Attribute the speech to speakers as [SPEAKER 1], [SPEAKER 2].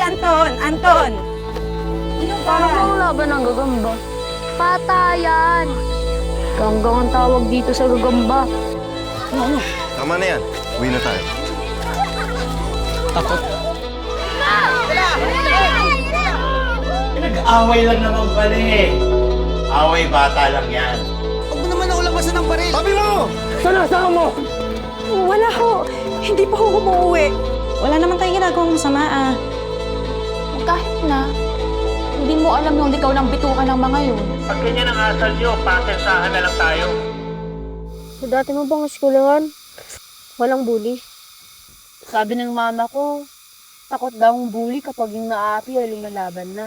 [SPEAKER 1] Anton! Anton! Ano ba?
[SPEAKER 2] Paano kung laban ng gagamba? Patayan! Ganggang ang tawag dito sa gagamba.
[SPEAKER 1] Ano?
[SPEAKER 3] Tama na yan. Uwi na tayo.
[SPEAKER 4] Takot.
[SPEAKER 5] Nag-away lang naman pala eh. Away bata lang yan.
[SPEAKER 4] Huwag mo naman naulabasan ng baril.
[SPEAKER 3] Sabi mo!
[SPEAKER 4] Saan mo?
[SPEAKER 1] Wala ho. Hindi pa ho umuwi. Wala naman tayong ginagawang masama ah.
[SPEAKER 2] Kahit na, hindi mo alam yung ikaw ng bitukan ng mga yun.
[SPEAKER 5] Pag ganyan ang asal nyo, pakensahan na lang tayo.
[SPEAKER 2] Sa dati mo bang eskwelahan? Walang bully. Sabi ng mama ko, takot daw ang bully kapag yung naapi ay lumalaban na.